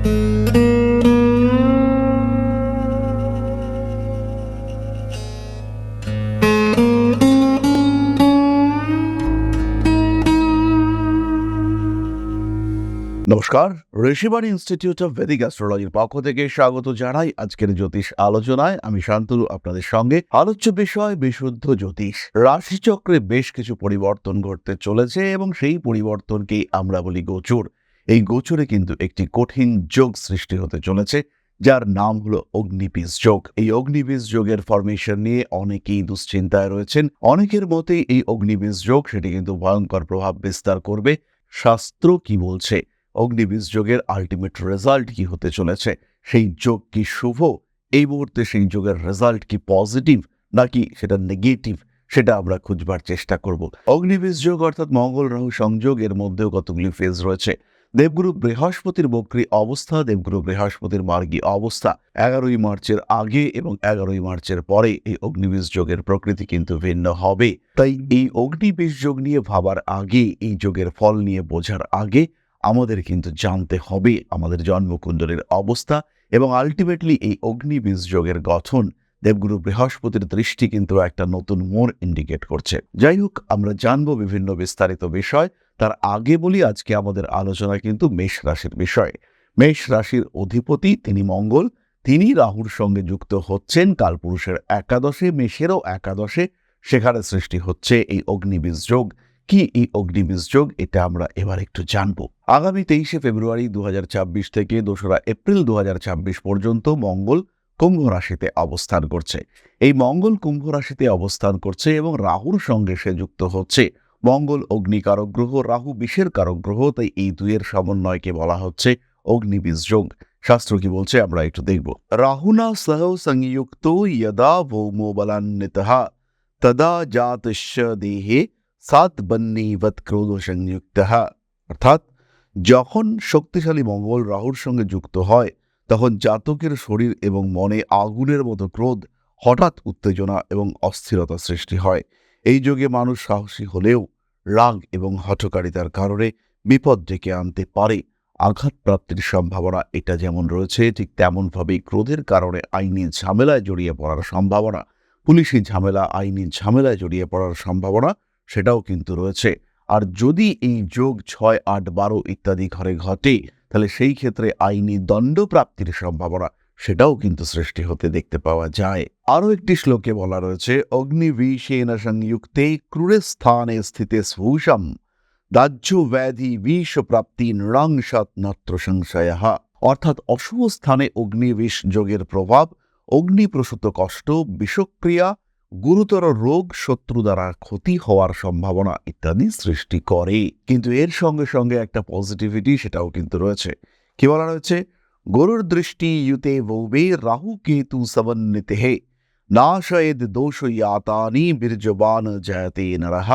নমস্কার, Rishibani institute of Vedic অ্যাস্ট্রোলজির পক্ষ থেকে স্বাগত জানাই আজকের জ্যোতিষ আলোচনায়। আমি শান্তনু আপনাদের সঙ্গে। আলোচ্য বিষয় বিশুদ্ধ জ্যোতিষ। রাশিচক্রে বেশ কিছু পরিবর্তন ঘটতে চলেছে এবং সেই পরিবর্তনকেই আমরা বলি গোচর। এই গোচরে কিন্তু একটি কঠিন যোগ সৃষ্টি হতে চলেছে, যার নাম হলো অগ্নিবীজ যোগ। এই অগ্নিবীজ যোগের ফরমেশন নিয়ে অনেকেই দুশ্চিন্তায় রয়েছেন। অনেকের মতে এই অগ্নিবীজ যোগ সেটি কিন্তু ভয়ঙ্কর প্রভাব বিস্তার করবে। শাস্ত্র কি বলছে, অগ্নিবীজ যোগের আলটিমেট রেজাল্ট কি হতে চলেছে, সেই যোগ কি শুভ, এই মুহূর্তে সেই যোগের রেজাল্ট কি পজিটিভ নাকি সেটা নেগেটিভ, সেটা আমরা খুঁজবার চেষ্টা করব। অগ্নিবীজ যোগ অর্থাৎ মঙ্গল রাহু সংযোগ, এর মধ্যেও কতগুলি ফেজ রয়েছে। দেবগুরু বৃহস্পতির বক্রী অবস্থা, দেবগুরু বৃহস্পতির মার্গী অবস্থা 11ই মার্চের আগে এবং 11ই মার্চের পরে এই অগ্নিবীজ যোগের প্রকৃতি কিন্তু ভিন্ন হবে। তাই এই অগ্নিবীজ যোগ নিয়ে ভাবার আগে, এই যোগের ফল নিয়ে বোঝার আগে আমাদের কিন্তু জানতে হবে আমাদের জন্মকুণ্ডলীর অবস্থা এবং আলটিমেটলি এই অগ্নিবীজ যোগের গঠন। দেবগুরু বৃহস্পতির দৃষ্টি কিন্তু একটা নতুন মোড় ইন্ডিকেট করছে। যাই হোক, আমরা জানবো বিভিন্ন বিস্তারিত বিষয়। তার আগে বলি, আজকে আমাদের আলোচনা কিন্তু মেষ রাশির বিষয়। মেষ রাশির অধিপতি তিনি মঙ্গল, তিনি রাহুর সঙ্গে যুক্ত হচ্ছেন কালপুরুষের একাদশে, মেষেরও একাদশে। সেখানে সৃষ্টি হচ্ছে এই অগ্নিবীজ যোগ। কি এই অগ্নিবীজ যোগ, এটা আমরা এবার একটু জানবো। আগামী 23শে ফেব্রুয়ারি 2026 থেকে 2রা এপ্রিল 2026 পর্যন্ত মঙ্গল কুম্ভ রাশিতে অবস্থান করছে। এই মঙ্গল কুম্ভ রাশিতে অবস্থান করছে এবং রাহুর সঙ্গে সে যুক্ত হচ্ছে। মঙ্গল অগ্নিকারক গ্রহ, রাহু বিষের কারক গ্রহ, তাই এই দুইয়ের সমন্বয়কে বলা হচ্ছে অগ্নিবীজ যোগ। শাস্ত্র কি বলছে আমরা একটু দেখব। রাহুনা সহ সংযুক্ত যদা ভৌমো বলান্বিতঃ তদা জাতস্য দেহে সাত বন্নিবৎ ক্রোধ সংযুক্ত। অর্থাৎ যখন শক্তিশালী মঙ্গল রাহুর সঙ্গে যুক্ত হয়, তখন জাতকের শরীর এবং মনে আগুনের মতো ক্রোধ, হঠাৎ উত্তেজনা এবং অস্থিরতা সৃষ্টি হয়। এই যোগে মানুষ সাহসী হলেও রাগ এবং হঠকারিতার কারণে বিপদ ডেকে আনতে পারে। আঘাত প্রাপ্তির সম্ভাবনা এটা যেমন রয়েছে, ঠিক তেমনভাবেই ক্রোধের কারণে আইনি ঝামেলায় জড়িয়ে পড়ার সম্ভাবনা, পুলিশি ঝামেলা, আইনি ঝামেলায় জড়িয়ে পড়ার সম্ভাবনা সেটাও কিন্তু রয়েছে। আর যদি এই যোগ 6, 8, 12 ইত্যাদি ঘরে ঘটে, তাহলে সেই ক্ষেত্রে আইনি দণ্ড প্রাপ্তির সম্ভাবনা সেটাও কিন্তু সৃষ্টি হতে দেখতে পাওয়া যায়। আরও একটি শ্লোকে বলা রয়েছে, অগ্নিবীশেন সংযুক্তে ক্রূরে স্থানে স্থিতে স্ভূষম দাহ্য ব্যাধি বিষ প্রাপ্তি নৃংসৎ নত্র সংশয়ঃ। অর্থাৎ অশুভ স্থানে অগ্নিবিষ যোগের প্রভাব অগ্নিপ্রসূত কষ্ট, বিষক্রিয়া, গুরুতর রোগ, শত্রু দ্বারা ক্ষতি হওয়ার সম্ভাবনা ইত্যাদি সৃষ্টি করে। কিন্তু এর সঙ্গে সঙ্গে একটা পজিটিভিটি সেটাও কিন্তু রয়েছে। কি বলা রয়েছে, গরুর দৃষ্টি ইউতে বৌবে রাহু কেতু সমন্বিতে হে নাশয়েদ দোষ ইয়াতানি বীর্যবান জয়তে নরঃ।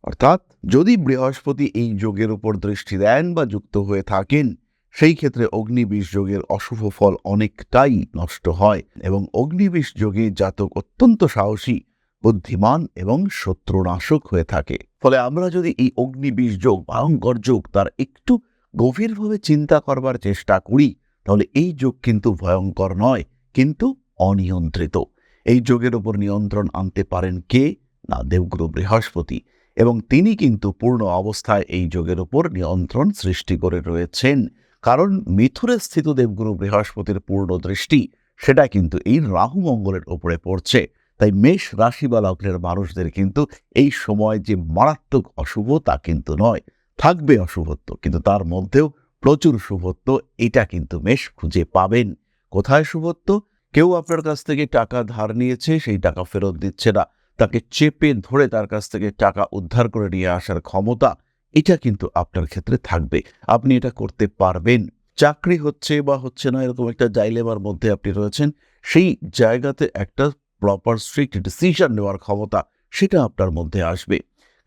অর্থাৎ যদি বৃহস্পতি এই যোগের উপর দৃষ্টি দেন বা যুক্ত হয়ে থাকেন, সেই ক্ষেত্রে অগ্নিবীষ যোগের অশুভ ফল অনেকটাই নষ্ট হয় এবং অগ্নিবীষ যোগে জাতক অত্যন্ত সাহসী, বুদ্ধিমান এবং শত্রুনাশক হয়ে থাকে। ফলে আমরা যদি এই অগ্নিবীষ যোগ, ভয়ঙ্কর যোগ, তার একটু গভীরভাবে চিন্তা করবার চেষ্টা করি, তাহলে এই যোগ কিন্তু ভয়ঙ্কর নয়, কিন্তু অনিয়ন্ত্রিত। এই যোগের উপর নিয়ন্ত্রণ আনতে পারেন কে? না, দেবগুরু বৃহস্পতি। এবং তিনি কিন্তু পূর্ণ অবস্থায় এই যোগের উপর নিয়ন্ত্রণ সৃষ্টি করে রয়েছেন। কারণ মিথুনে স্থিত দেবগুরু বৃহস্পতির পূর্ণ দৃষ্টি সেটা কিন্তু এই রাহু মঙ্গলের উপরে পড়ছে। তাই মেষ রাশি বা লগ্নের মানুষদের কিন্তু এই সময় যে মারাত্মক অশুভ তা কিন্তু নয়, থাকবে অশুভত্ব, কিন্তু তার মধ্যেও প্রচুর শুভত্ব এটা কিন্তু মেষ খুঁজে পাবেন। কোথায় শুভত্ব? কেউ আপনার কাছ থেকে টাকা ধার নিয়েছে, সেই টাকা ফেরত দিচ্ছে না, তাকে চেপে ধরে তার কাছ থেকে টাকা উদ্ধার করে নিয়ে আসার ক্ষমতা এটা কিন্তু আপনার ক্ষেত্রে থাকবে। আপনি এটা করতে পারবেন। চাকরি হচ্ছে বা হচ্ছে না, এরকম একটা ডাইলেমার মধ্যে আপনি রয়েছেন, সেই জায়গাতে একটা প্রপার স্ট্রিক্ট ডিসিশন নেওয়ার ক্ষমতা সেটা আপনার মধ্যে আসবে।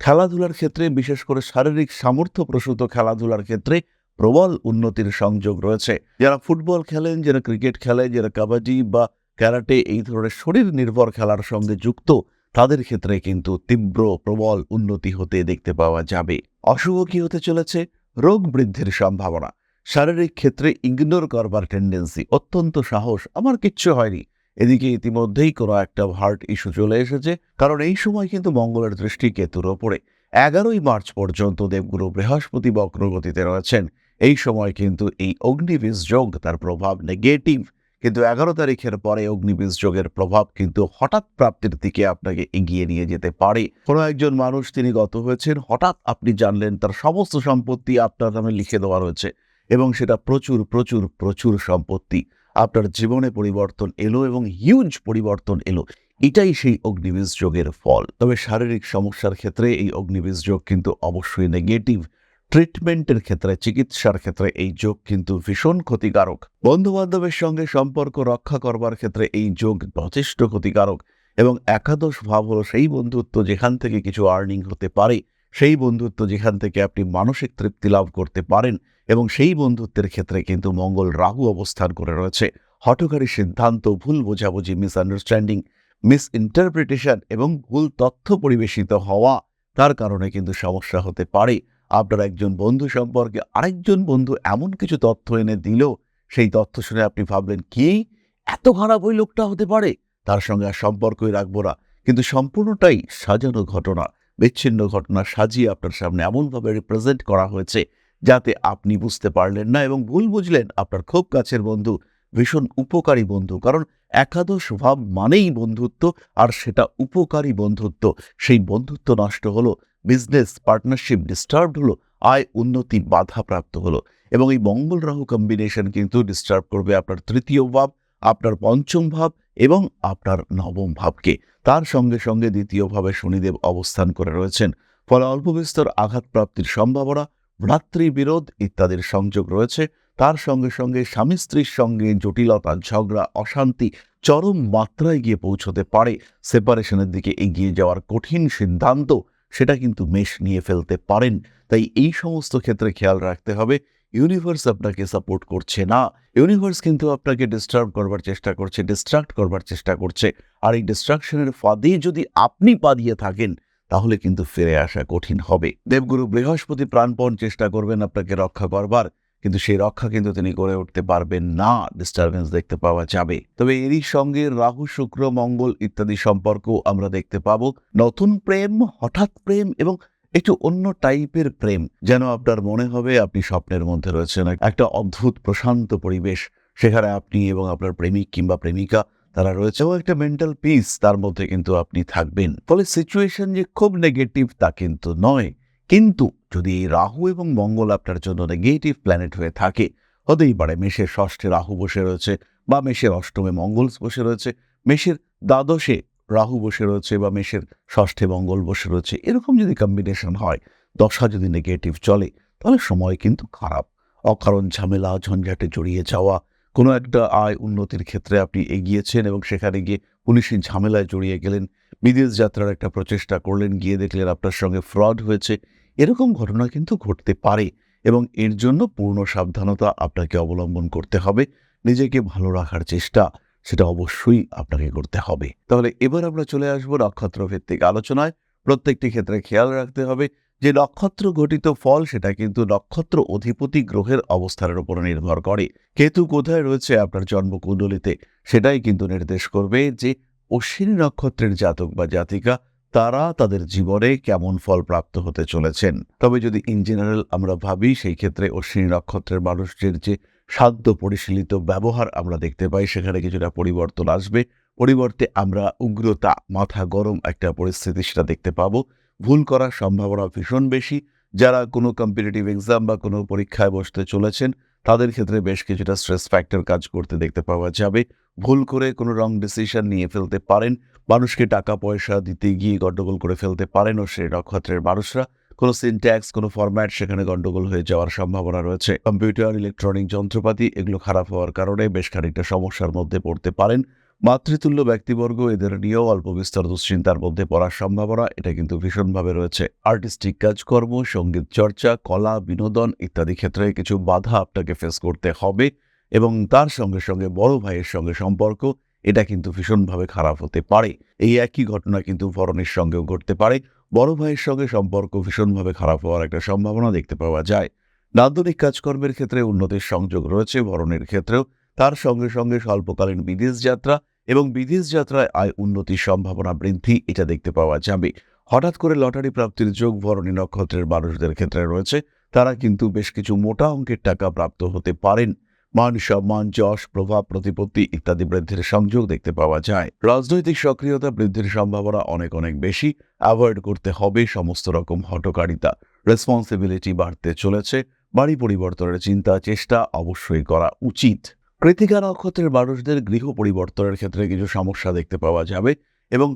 খেলাধুলার ক্ষেত্রে, বিশেষ করে শারীরিক সামর্থ্য প্রসূত খেলাধুলার ক্ষেত্রে প্রবল উন্নতির সংযোগ রয়েছে। যারা ফুটবল খেলেন, যারা ক্রিকেট খেলেন, যারা কাবাডি বা ক্যারাটে এই ধরনের শরীর নির্ভর খেলার সঙ্গে যুক্ত, তাদের ক্ষেত্রে কিন্তু তীব্র প্রবল উন্নতি হতে দেখতে পাওয়া যাবে। অশুভ কি হতে চলেছে? রোগ বৃদ্ধির সম্ভাবনা। শারীরিক ক্ষেত্রে ইগনোর করবার টেন্ডেন্সি, অত্যন্ত সাহস, আমার কিচ্ছু হয়নি। এদিকে ইতিমধ্যেই কোনো একটা হার্ট ইস্যু চলে এসেছে, কারণ এই সময় কিন্তু মঙ্গলের দৃষ্টি কেতুর ওপরে। 11ই মার্চ পর্যন্ত দেবগুরু বৃহস্পতি বক্রগতিতে রয়েছেন। এই সময় কিন্তু এই অগ্নিবীজ যোগ তার প্রভাব নেগেটিভ, কিন্তু 11 তারিখের পরে অগ্নিবীজ যোগের প্রভাব কিন্তু হঠাৎ প্রাপ্তির দিকে আপনাকে এগিয়ে নিয়ে যেতে পারে। কোনো একজন মানুষ তিনি গত হয়েছেন, হঠাৎ আপনি জানলেন তার সমস্ত সম্পত্তি আপনার নামে লিখে দেওয়া রয়েছে এবং সেটা প্রচুর প্রচুর প্রচুর সম্পত্তি। আপনার জীবনে পরিবর্তন এলো এবং হিউজ পরিবর্তন এলো। এটাই সেই অগ্নিবীজ যোগের ফল। তবে শারীরিক সমস্যার ক্ষেত্রে এই অগ্নিবীজ যোগ কিন্তু অবশ্যই নেগেটিভ। ট্রিটমেন্টের ক্ষেত্রে, চিকিৎসার ক্ষেত্রে এই যোগ কিন্তু ভীষণ ক্ষতিকারক। বন্ধু-বান্ধবের সঙ্গে সম্পর্ক রক্ষা করবার ক্ষেত্রে এই যোগ যথেষ্ট ক্ষতিকারক। এবং একাদশ ভাব হলো সেই বন্ধুত্ব যেখান থেকে কিছু আর্নিং হতে পারে, সেই বন্ধুত্ব যেখান থেকে আপনি মানসিক তৃপ্তি লাভ করতে পারেন। এবং সেই বন্ধুত্বের ক্ষেত্রে কিন্তু মঙ্গল রাহু অবস্থান করে রয়েছে। হঠকারী সিদ্ধান্ত, ভুল বোঝাবুঝি, মিসআন্ডারস্ট্যান্ডিং, মিসইন্টারপ্রিটেশন এবং ভুল তথ্য পরিবেশিত হওয়া, তার কারণে কিন্তু সমস্যা হতে পারে। আপনার একজন বন্ধু সম্পর্কে আরেকজন বন্ধু এমন কিছু তথ্য এনে দিল, সেই তথ্য শুনে আপনি ভাবলেন, কি এত খারাপ ওই লোকটা হতে পারে, তার সঙ্গে আর সম্পর্কই রাখবো না। কিন্তু সম্পূর্ণটাই সাজানো ঘটনা, বিচ্ছিন্ন ঘটনা সাজিয়ে আপনার সামনে এমনভাবে রিপ্রেজেন্ট করা হয়েছে যাতে আপনি বুঝতে পারলেন না এবং ভুল বুঝলেন আপনার খুব কাছের বন্ধু ভীষণ উপকারী বন্ধু। কারণ একাদশ ভাব মানেই বন্ধুত্ব, আর সেটা উপকারী বন্ধুত্ব। সেই বন্ধুত্ব নষ্ট হলো, বিজনেস পার্টনারশিপ ডিস্টার্বড হলো, আয় উন্নতি বাধাপ্রাপ্ত হলো। এবং এই মঙ্গল রাহু কম্বিনেশন কিন্তু ডিস্টার্ব করবে আপনার তৃতীয় ভাব, আপনার পঞ্চম ভাব এবং আপনার নবম ভাবকে। তার সঙ্গে সঙ্গে দ্বিতীয় ভাবে শনিদেব অবস্থান করে রয়েছেন। ফলে অল্প বিস্তর আঘাত প্রাপ্তির সম্ভাবনা, ভ্রাতৃবিরোধ ইত্যাদির সংযোগ রয়েছে। তার সঙ্গে সঙ্গে স্বামী স্ত্রীর সঙ্গে জটিলতা, ঝগড়া, অশান্তি চরম মাত্রায় গিয়ে পৌঁছতে পারে। সেপারেশনের দিকে এগিয়ে যাওয়ার কঠিন সিদ্ধান্ত, সেটা কিন্তু মেষ নিয়ে ফেলতে পারেন। তাই এই সমস্ত ক্ষেত্রে খেয়াল রাখতে হবে, ইউনিভার্স আপনাকে সাপোর্ট করছে না। ইউনিভার্স কিন্তু আপনাকে ডিস্টার্ব করবার চেষ্টা করছে, ডিস্ট্রাক্ট করবার চেষ্টা করছে। আর এই ডিস্ট্রাকশনের ফাঁদে যদি আপনি পা দিয়ে থাকেন, তাহলে কিন্তু ফিরে আসা কঠিন হবে। দেবগুরু বৃহস্পতি প্রাণপণ চেষ্টা করবেন আপনাকে রক্ষা করবার, কিন্তু সেই রক্ষা কিন্তু তিনি করে উঠতে পারবেন না, ডিস্টারবেন্স দেখতে পাওয়া যাবে। তবে এরই সঙ্গে রাহু, শুক্র, মঙ্গল ইত্যাদি সম্পর্ক আমরা দেখতে পাবো। নতুন প্রেম, হঠাৎ প্রেম এবং একটু অন্য টাইপের প্রেম, যেন আপনার মনে হবে আপনি স্বপ্নের মধ্যে রয়েছেন। একটা অদ্ভুত প্রশান্ত পরিবেশ, সেখানে আপনি এবং আপনার প্রেমিক কিংবা প্রেমিকা তারা রয়েছে, এবং একটা মেন্টাল পিস তার মধ্যে কিন্তু আপনি থাকবেন। ফলে সিচুয়েশন যে খুব নেগেটিভ তা কিন্তু নয়। কিন্তু যদি এই রাহু এবং মঙ্গল আপনার জন্য নেগেটিভ প্ল্যানেট হয়ে থাকে, হতেই পারে মেষের ষষ্ঠে রাহু বসে রয়েছে, বা মেষের অষ্টমে মঙ্গল বসে রয়েছে, মেষের দ্বাদশে রাহু বসে রয়েছে, বা মেষের ষষ্ঠে মঙ্গল বসে রয়েছে। এরকম যদি কম্বিনেশন হয়, দশা যদি নেগেটিভ চলে, তাহলে সময় কিন্তু খারাপ। অকারণ ঝামেলা ঝঞ্ঝাটে জড়িয়ে যাওয়া, কোনো একটা আয় উন্নতির ক্ষেত্রে আপনি এগিয়েছেন এবং সেখানে গিয়ে পুলিশি ঝামেলায় জড়িয়ে গেলেন, বিদেশ যাত্রার একটা প্রচেষ্টা করলেন, গিয়ে দেখলেন আপনার সঙ্গে ফ্রড হয়েছে। এরকম ঘটনা কিন্তু ঘটতে পারে এবং এর জন্য পূর্ণ সাবধানতা আপনাকে অবলম্বন করতে হবে। নিজেকে ভালো রাখার চেষ্টা, সেটা অবশ্যই আপনাকে করতে হবে। তাহলে এবার আমরা চলে আসবো নক্ষত্র ভিত্তিক আলোচনায়। প্রত্যেকটি ক্ষেত্রে খেয়াল রাখতে হবে যে নক্ষত্র ঘটিত ফল, সেটা কিন্তু নক্ষত্র অধিপতি গ্রহের অবস্থানের উপর নির্ভর করে। কেতু কোথায় রয়েছে আপনার জন্মকুণ্ডলিতে, সেটাই কিন্তু নির্দেশ করবে যে অশ্বিনী নক্ষত্রের জাতক বা জাতিকা তারা তাদের জীবনে কেমন ফল প্রাপ্ত হতে চলেছেন। তবে যদি ইন জেনারেল আমরা ভাবি, সেই ক্ষেত্রে অশ্বিনী নক্ষত্রের মানুষদের যে সাধ্য পরিশীলিত ব্যবহার আমরা দেখতে পাই, সেখানে কিছুটা পরিবর্তন আসবে। পরিবর্তে আমরা উগ্রতা, মাথা গরম একটা পরিস্থিতি সেটা দেখতে পাবো। ভুল করার সম্ভাবনা ভীষণ বেশি। যারা কোনো কম্পিটিটিভ এক্সাম বা কোনো পরীক্ষায় বসতে চলেছেন, তাদের ক্ষেত্রে বেশ কিছুটা স্ট্রেস ফ্যাক্টর কাজ করতে দেখতে পাওয়া যাবে। ভুল করে কোনো রং ডিসিশন নিয়ে ফেলতে পারেন, মানুষকে টাকা পয়সা দিতে গিয়ে গন্ডগোল করে ফেলতে পারেন। ও সেই নক্ষত্রের মানুষরা কোনো সিনট্যাক্স, কোনো ফরম্যাট, সেখানে গন্ডগোল হয়ে যাওয়ার সম্ভাবনা রয়েছে। কম্পিউটার, ইলেকট্রনিক যন্ত্রপাতি এগুলো খারাপ হওয়ার কারণে বেশ খানিকটা সমস্যার মধ্যে পড়তে পারেন। মাতৃতুল্য ব্যক্তিবর্গ এদের নিয়েও অল্প বিস্তর দুশ্চিন্তার মধ্যে পড়ার সম্ভাবনা এটা কিন্তু ভীষণভাবে রয়েছে। আর্টিস্টিক কাজকর্ম, সঙ্গীত চর্চা, কলা, বিনোদন ইত্যাদি ক্ষেত্রে কিছু বাধা আপনাকে ফেস করতে হবে। এবং তার সঙ্গে সঙ্গে বড় ভাইয়ের সঙ্গে সম্পর্ক, এটা কিন্তু ভীষণভাবে খারাপ হতে পারে। এই একই ঘটনা কিন্তু ভরণের সঙ্গেও ঘটতে পারে। বড় ভাইয়ের সঙ্গে সম্পর্ক ভীষণভাবে খারাপ হওয়ার একটা সম্ভাবনা দেখতে পাওয়া যায়। নান্দনিক কাজকর্মের ক্ষেত্রে উন্নতির সংযোগ রয়েছে ভরণের ক্ষেত্রেও। তার সঙ্গে সঙ্গে স্বল্পকালীন বিদেশ যাত্রা এবং বিদেশ যাত্রায় আয় উন্নতির সম্ভাবনা বৃদ্ধি এটা দেখতে পাওয়া যাবে। হঠাৎ করে লটারি প্রাপ্তির যোগ ভরণী নক্ষত্রের মানুষদের ক্ষেত্রে রয়েছে। তারা কিন্তু বেশ কিছু মোটা অঙ্কের টাকা প্রাপ্ত হতে পারেন। মান সম্মান, যশ, প্রভাব, প্রতিপত্তি ইত্যাদি বৃদ্ধির সংযোগ দেখতে পাওয়া যায়। রাজনৈতিক সক্রিয়তা বৃদ্ধির সম্ভাবনা অনেক অনেক বেশি। অ্যাভয়েড করতে হবে সমস্ত রকম হঠকারিতা। রেসপন্সিবিলিটি বাড়তে চলেছে। বাড়ি পরিবর্তনের চিন্তা চেষ্টা অবশ্যই করা উচিত। কৃত্তিকা নক্ষত্রের মানুষদের গৃহ পরিবর্তনের ক্ষেত্রে কিছু সমস্যা দেখতে পাওয়া যাবে এবং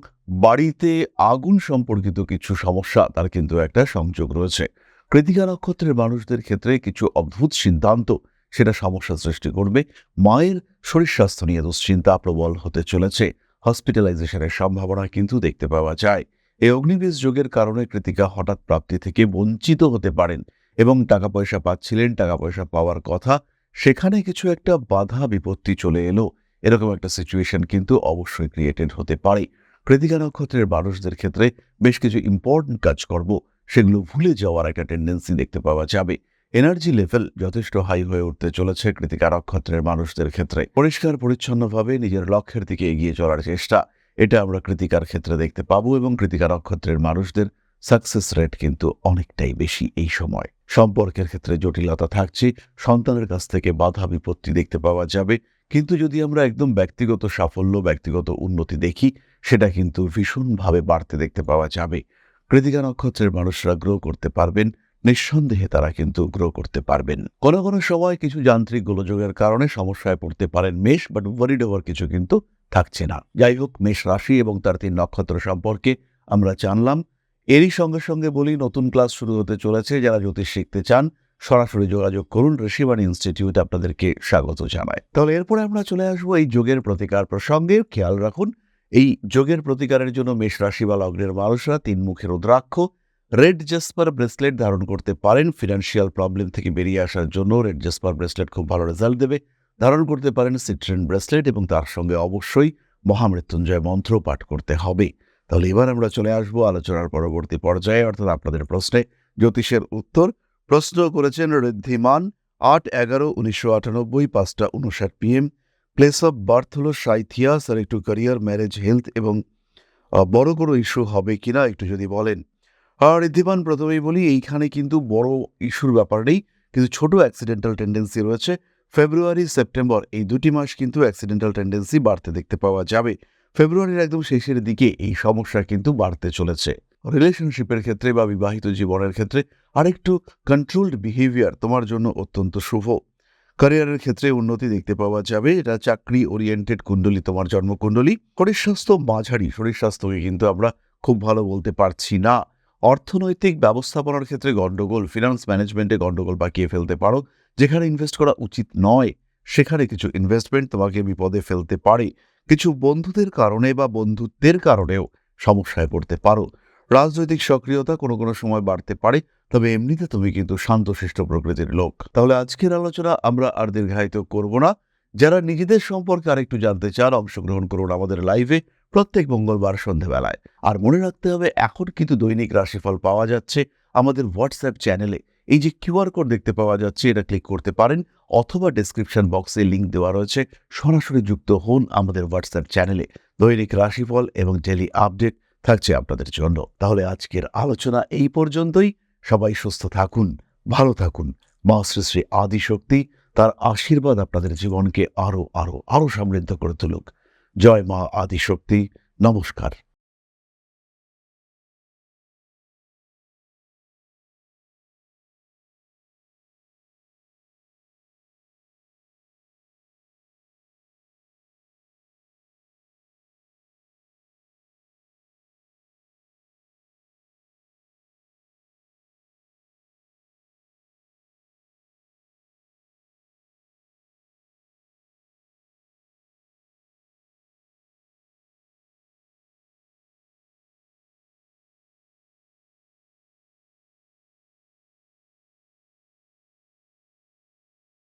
বাড়িতে আগুন সম্পর্কিত কিছু সমস্যা তার কিন্তু একটা সংযোগ রয়েছে। কৃত্তিকা নক্ষত্রের মানুষদের ক্ষেত্রে কিছু অদ্ভুত সিদ্ধান্ত সেটা সমস্যা সৃষ্টি করবে। মায়ের শরীর স্বাস্থ্য নিয়ে দুশ্চিন্তা প্রবল হতে চলেছে। হসপিটালাইজেশনের সম্ভাবনা কিন্তু দেখতে পাওয়া যায়। এই অগ্নিবীজ যোগের কারণে কৃত্তিকা হঠাৎ প্রাপ্তি থেকে বঞ্চিত হতে পারেন এবং টাকা পয়সা পাচ্ছিলেন, টাকা পয়সা পাওয়ার কথা, সেখানে কিছু একটা বাধা বিপত্তি চলে এলো, এরকম একটা সিচুয়েশন কিন্তু অবশ্যই ক্রিয়েটেড হতে পারে। কৃত্তিকা নক্ষত্রের মানুষদের ক্ষেত্রে বেশ কিছু ইম্পর্টেন্ট কাজকর্ম সেগুলো ভুলে যাওয়ার একটা টেন্ডেন্সি দেখতে পাওয়া যাবে। এনার্জি লেভেল যথেষ্ট হাই হয়ে উঠতে চলেছে কৃত্তিকা নক্ষত্রের মানুষদের ক্ষেত্রে। পরিষ্কার পরিচ্ছন্নভাবে নিজের লক্ষ্যের দিকে এগিয়ে চলার চেষ্টা এটা আমরা কৃত্তিকার ক্ষেত্রে দেখতে পাবো এবং কৃত্তিকা নক্ষত্রের মানুষদের সাকসেস রেট কিন্তু অনেকটাই বেশি এই সময়। সম্পর্কের ক্ষেত্রে জটিলতা থাকছে, সন্তানের কাছ থেকে বাধা বিপত্তি দেখতে পাওয়া যাবে, কিন্তু যদি আমরা একদম ব্যক্তিগত সাফল্য, ব্যক্তিগত উন্নতি দেখি সেটা কিন্তু ভীষণভাবে বাড়তে দেখতে পাওয়া যাবে। কৃত্তিকা নক্ষত্রের মানুষরা গ্রো করতে পারবেন, নিঃসন্দেহে তারা কিন্তু গ্রো করতে পারবেন। কোনো কোনো সময় কিছু যান্ত্রিক গোলযোগের কারণে সমস্যায় পড়তে পারেন মেষ, বাট ওয়ারিড হওয়ার কিছু কিন্তু থাকছে না। যাই হোক, মেষ রাশি এবং তার 3 নক্ষত্র সম্পর্কে আমরা জানলাম। এরই সঙ্গে সঙ্গে বলি, নতুন ক্লাস শুরু হতে চলেছে। যারা জ্যোতিষ শিখতে চান সরাসরি যোগাযোগ করুন। ঋষিবাণী ইনস্টিটিউট আপনাদেরকে স্বাগত জানায়। তাহলে এরপরে আমরা চলে আসবো এই যোগের প্রতিকার প্রসঙ্গে। খেয়াল রাখুন, এই যোগের প্রতিকারের জন্য মেষ রাশি বা লগ্নের মানুষরা 3 মুখের রুদ্রাক্ষ, রেড জেসপার ব্রেসলেট ধারণ করতে পারেন। ফিনান্সিয়াল প্রবলেম থেকে বেরিয়ে আসার জন্য রেড জেসপার ব্রেসলেট খুব ভালো রেজাল্ট দেবে। ধারণ করতে পারেন সিট্রেন ব্রেসলেট এবং তার সঙ্গে অবশ্যই মহামৃত্যুঞ্জয় মন্ত্র পাঠ করতে হবে। তাহলে এবার আমরা চলে আসবো আলোচনার পরবর্তী পর্যায়ে, অর্থাৎ আপনাদের প্রশ্নে জ্যোতিষের উত্তর। প্রশ্ন করেছেন Riddhiman, 8/11/1998, 5:59 PM। Place of birth হলো সাইথিয়া। স্যার, একটু ক্যারিয়ার, ম্যারেজ, হেলথ এবং বড় কোনো ইস্যু হবে কিনা একটু যদি বলেন। ঋদ্ধিমান, প্রথমেই বলি এইখানে কিন্তু বড় ইস্যুর ব্যাপার নেই, কিন্তু ছোট অ্যাক্সিডেন্টাল টেন্ডেন্সি রয়েছে। ফেব্রুয়ারি, সেপ্টেম্বর এই 2টি মাস কিন্তু অ্যাক্সিডেন্টাল টেন্ডেন্সি বাড়তে দেখতে পাওয়া যাবে। ফেব্রুয়ারির একদম শেষের দিকে এই সমস্যা কিন্তু বাড়তে চলেছে। রিলেশনশিপের ক্ষেত্রে বা বিবাহিত জীবনের ক্ষেত্রে আরেকটু কন্ট্রোলড বিহেভিয়ার তোমার জন্য অত্যন্ত শুভ। ক্যারিয়ারের ক্ষেত্রে উন্নতি দেখতে পাওয়া যাবে। এটা চাকরি ওরিয়েন্টেড কুণ্ডলী, তোমার জন্মকুণ্ডলী। শরীর স্বাস্থ্য মাঝারি, শরীর স্বাস্থ্যকে কিন্তু আমরা খুব ভালো বলতে পারছি না। অর্থনৈতিক ব্যবস্থাপনার ক্ষেত্রে গন্ডগোল, ফিনান্স ম্যানেজমেন্টে গন্ডগোল পাকিয়ে ফেলতে পারো। যেখানে ইনভেস্ট করা উচিত নয় সেখানে কিছু ইনভেস্টমেন্ট তোমাকে বিপদে ফেলতে পারে। কিছু বন্ধুদের কারণে বা বন্ধুত্বের কারণেও সমস্যায় পড়তে পারো। রাজনৈতিক সক্রিয়তা কোনো কোনো সময় বাড়তে পারে, তবে এমনিতে তুমি কিন্তু শান্তশিষ্ট প্রকৃতির লোক। তাহলে আজকের আলোচনা আমরা আর দীর্ঘায়িত করব না। যারা নিজেদের সম্পর্কে আরেকটু জানতে চান, অংশগ্রহণ করুন আমাদের লাইভে প্রত্যেক মঙ্গলবার সন্ধ্যাবেলায়। আর মনে রাখতে হবে, এখন কিন্তু দৈনিক রাশিফল পাওয়া যাচ্ছে আমাদের হোয়াটসঅ্যাপ চ্যানেলে। এই যে কিউআর কোড দেখতে পাওয়া যাচ্ছে, এটা ক্লিক করতে পারেন, অথবা ডেসক্রিপশন বক্সে লিঙ্ক দেওয়া রয়েছে। সরাসরি যুক্ত হন আমাদের হোয়াটসঅ্যাপ চ্যানেলে। দৈনিক রাশিফল এবং ডেইলি আপডেট থাকছে আপনাদের জন্য। তাহলে আজকের আলোচনা এই পর্যন্তই। সবাই সুস্থ থাকুন, ভালো থাকুন। মা শ্রী শ্রী আদিশক্তি তার আশীর্বাদ আপনাদের জীবনকে আরো আরো আরো সমৃদ্ধ করে তুলুক। জয় মা আদিশক্তি। নমস্কার।